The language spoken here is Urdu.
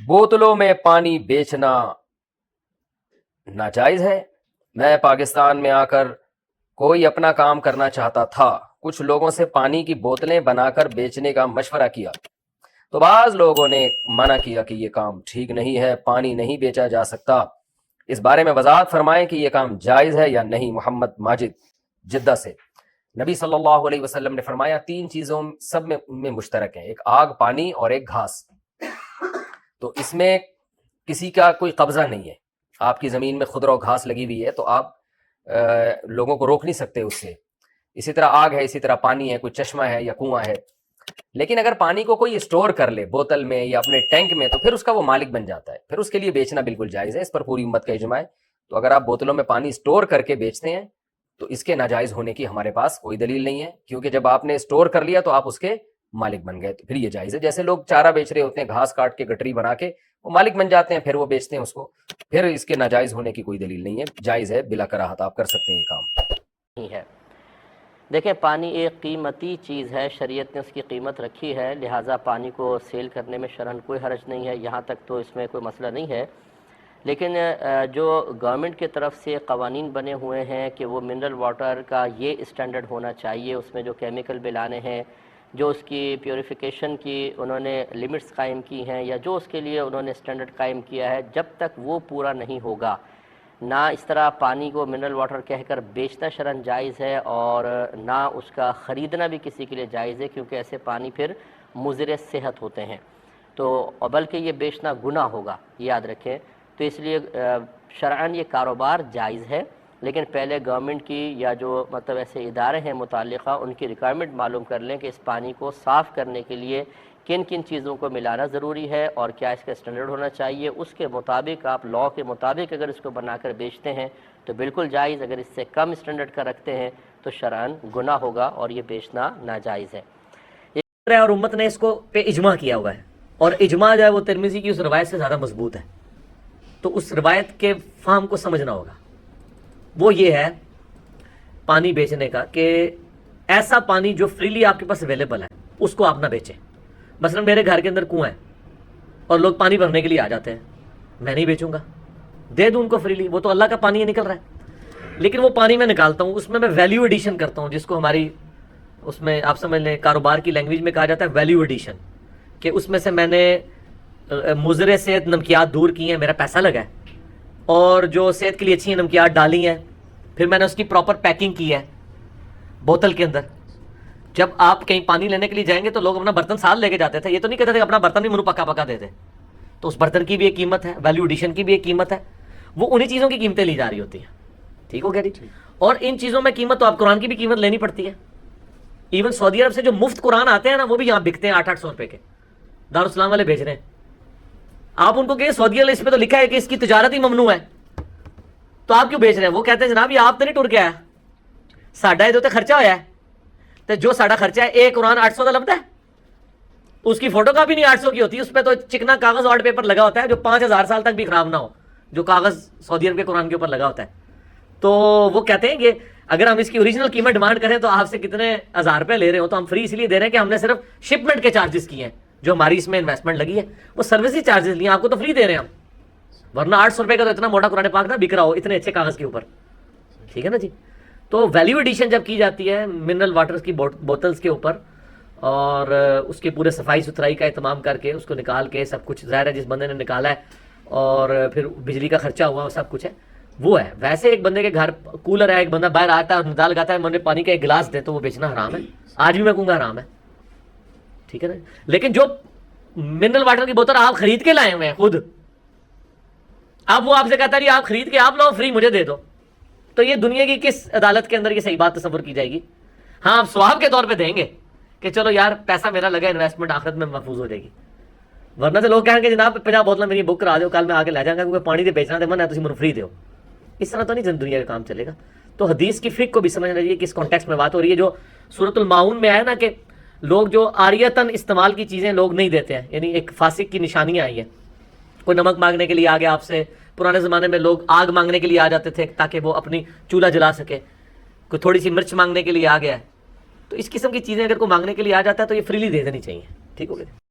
بوتلوں میں پانی بیچنا ناجائز ہے۔ میں پاکستان میں آ کر کوئی اپنا کام کرنا چاہتا تھا، کچھ لوگوں سے پانی کی بوتلیں بنا کر بیچنے کا مشورہ کیا تو بعض لوگوں نے منع کیا کہ یہ کام ٹھیک نہیں ہے، پانی نہیں بیچا جا سکتا۔ اس بارے میں وضاحت فرمائیں کہ یہ کام جائز ہے یا نہیں۔ محمد ماجد جدہ سے۔ نبی صلی اللہ علیہ وسلم نے فرمایا 3 چیزوں سب میں مشترک ہیں، ایک آگ، پانی اور ایک گھاس۔ تو اس میں کسی کا کوئی قبضہ نہیں ہے۔ آپ کی زمین میں خضر و گھاس لگی ہوئی ہے تو آپ لوگوں کو روک نہیں سکتے اس سے۔ اسی طرح آگ ہے، اسی طرح پانی ہے، کوئی چشمہ ہے یا کنواں ہے۔ لیکن اگر پانی کو کوئی اسٹور کر لے بوتل میں یا اپنے ٹینک میں تو پھر اس کا وہ مالک بن جاتا ہے، پھر اس کے لیے بیچنا بالکل جائز ہے۔ اس پر پوری امت کا اجماع ہے۔ تو اگر آپ بوتلوں میں پانی اسٹور کر کے بیچتے ہیں تو اس کے ناجائز ہونے کی ہمارے پاس کوئی دلیل نہیں ہے، کیونکہ جب آپ نے اسٹور کر لیا تو آپ اس کے مالک بن گئے، تو پھر یہ جائز ہے۔ جیسے لوگ چارہ بیچ رہے ہوتے ہیں، گھاس کاٹ کے گٹری بنا کے وہ مالک بن جاتے ہیں، پھر وہ بیچتے ہیں اس کو، پھر اس کے ناجائز ہونے کی کوئی دلیل نہیں ہے، جائز ہے بلا کراہت، آپ کر سکتے ہیں یہ کام۔ نہیں ہے۔ دیکھیں، پانی ایک قیمتی چیز ہے، شریعت نے اس کی قیمت رکھی ہے، لہٰذا پانی کو سیل کرنے میں شرعاً کوئی حرج نہیں ہے، یہاں تک تو اس میں کوئی مسئلہ نہیں ہے۔ لیکن جو گورنمنٹ کی طرف سے قوانین بنے ہوئے ہیں کہ وہ منرل واٹر کا یہ اسٹینڈرڈ ہونا چاہیے، اس میں جو کیمیکل بل آنے ہیں، جو اس کی پیوریفیکیشن کی انہوں نے لمٹس قائم کی ہیں، یا جو اس کے لیے انہوں نے اسٹینڈرڈ قائم کیا ہے، جب تک وہ پورا نہیں ہوگا، نہ اس طرح پانی کو منرل واٹر کہہ کر بیچنا شرعاً جائز ہے، اور نہ اس کا خریدنا بھی کسی کے لیے جائز ہے، کیونکہ ایسے پانی پھر مضر صحت ہوتے ہیں، تو بلکہ یہ بیچنا گناہ ہوگا، یاد رکھیں۔ تو اس لیے شرعاً یہ کاروبار جائز ہے، لیکن پہلے گورنمنٹ کی یا جو مطلب ایسے ادارے ہیں متعلقہ، ان کی ریکوائرمنٹ معلوم کر لیں کہ اس پانی کو صاف کرنے کے لیے کن کن چیزوں کو ملانا ضروری ہے اور کیا اس کا اسٹینڈرڈ ہونا چاہیے۔ اس کے مطابق آپ لاء کے مطابق اگر اس کو بنا کر بیچتے ہیں تو بالکل جائز، اگر اس سے کم اسٹینڈرڈ کا رکھتے ہیں تو شرعاً گناہ ہوگا اور یہ بیچنا ناجائز ہے۔ اور امت نے اس کو پہ اجماع کیا ہوا ہے، اور اجماع جو ہے وہ ترمذی کی اس روایت سے زیادہ مضبوط ہے، تو اس روایت کے فہم کو سمجھنا ہوگا۔ وہ یہ ہے پانی بیچنے کا کہ ایسا پانی جو فریلی آپ کے پاس اویلیبل ہے اس کو آپ نہ بیچیں۔ مثلا میرے گھر کے اندر کنواں ہے اور لوگ پانی بھرنے کے لیے آ جاتے ہیں، میں نہیں بیچوں گا، دے دوں ان کو فریلی، وہ تو اللہ کا پانی نکل رہا ہے۔ لیکن وہ پانی میں نکالتا ہوں، اس میں ویلیو ایڈیشن کرتا ہوں، جس کو ہماری اس میں آپ سمجھ لیں کاروبار کی لینگویج میں کہا جاتا ہے ویلیو ایڈیشن، کہ اس میں سے میں نے مضر صحت نمکیات دور کی ہیں، میرا پیسہ لگا ہے، اور جو صحت کے لیے اچھی نمکیات ڈالی ہیں، پھر میں نے اس کی پراپر پیکنگ کی ہے بوتل کے اندر۔ جب آپ کہیں پانی لینے کے لیے جائیں گے تو لوگ اپنا برتن ساتھ لے کے جاتے تھے، یہ تو نہیں کہتے تھے اپنا برتن بھی منہ پکا پکا دیتے، تو اس برتن کی بھی ایک قیمت ہے، ویلیو ایڈیشن کی بھی ایک قیمت ہے، وہ انہی چیزوں کی قیمتیں لی جا رہی ہوتی ہیں، ٹھیک ہو گیا جی۔ اور ان چیزوں میں قیمت تو آپ قرآن کی بھی قیمت لینی پڑتی ہے۔ ایون سعودی عرب سے جو مفت قرآن آتے ہیں نا، وہ بھی یہاں بکتے ہیں 800 روپے کے، دارالاسلام والے بھیج رہے ہیں۔ آپ ان کو کہیں سعودی عرب اس پہ تو لکھا ہے کہ اس کی تجارت ہی ممنوع ہے، تو آپ کیوں بیچ رہے ہیں؟ وہ کہتے ہیں جناب یہ آپ تو نہیں ٹر کے آیا، ساڈا یہ تو خرچہ ہوا ہے، تو جو ساڈا خرچہ ہے ایک قرآن 800 کا لبدا ہے، اس کی فوٹو کاپی نہیں 800 کی ہوتی، اس پہ تو چکنا کاغذ وارڈ پیپر لگا ہوتا ہے جو 5000 سال تک بھی خراب نہ ہو، جو کاغذ سعودی عرب کے قرآن کے اوپر لگا ہوتا ہے۔ تو وہ کہتے ہیں کہ اگر ہم اس کی اوریجنل قیمت ڈیمانڈ کریں تو آپ سے کتنے ہزار روپے لے رہے ہو، تو ہم فری اس لیے دے رہے ہیں کہ ہم نے صرف شپمنٹ کے چارجز کیے ہیں، جو ہماری اس میں انویسٹمنٹ لگی ہے، وہ سروس چارجز لیے، آپ کو تو فری دے رہے ہیں ہم، ورنہ 800 روپے کا تو اتنا موٹا قرآن پاک نہ بک رہا ہو اتنے اچھے کاغذ کے اوپر، ٹھیک ہے نا جی۔ تو ویلیو ایڈیشن جب کی جاتی ہے منرل واٹر کی بوتلز کے اوپر، اور اس کے پورے صفائی ستھرائی کا اہتمام کر کے اس کو نکال کے سب کچھ، ظاہر ہے جس بندے نے نکالا ہے اور پھر بجلی کا خرچہ ہوا سب کچھ ہے، وہ ہے۔ ویسے ایک بندے کے گھر کولر ہے، ایک بندہ باہر آتا ہے اور ندا لگاتا ہے مجھے پانی کا ایک گلاس دے، تو وہ بیچنا حرام ہے، آج بھی میں کہوں گا حرام ہے، ٹھیک ہے نا۔ لیکن جو منرل واٹر کی بوتل آپ خرید کے لائے ہوئے ہیں خود، اب وہ آپ سے کہتا ہے آپ خرید کے آپ لاؤ فری مجھے دے دو، تو یہ دنیا کی کس عدالت کے اندر یہ صحیح بات تصور کی جائے گی؟ ہاں آپ ثواب کے طور پہ دیں گے کہ چلو یار پیسہ میرا لگا، انویسٹمنٹ آخرت میں محفوظ ہو جائے گی، ورنہ تو لوگ کہیں گے جناب 50 بوتلیں میری بک کرا دو، کل میں آ کے لے جاؤں گا، کیونکہ پانی دے بیچنا دے من ہے تو مجھے فری دو۔ اس طرح تو نہیں دنیا کا کام چلے گا۔ تو حدیث کی فقہ کو بھی سمجھنا چاہیے کہ اس کانٹیکسٹ میں بات ہو رہی ہے، جو سورۃ الماؤن میں آیا نا کہ لوگ جو عاریتاً استعمال کی چیزیں لوگ نہیں دیتے ہیں، یعنی ایک فاسق کی نشانیاں آئی ہیں، کوئی نمک مانگنے کے لیے آ گیا آپ سے، پرانے زمانے میں لوگ آگ مانگنے کے لیے آ جاتے تھے تاکہ وہ اپنی چولہا جلا سکے، کوئی تھوڑی سی مرچ مانگنے کے لیے آ گیا ہے، تو اس قسم کی چیزیں اگر کوئی مانگنے کے لیے آ جاتا ہے تو یہ فریلی دے دینی چاہیے، ٹھیک ہو گیا۔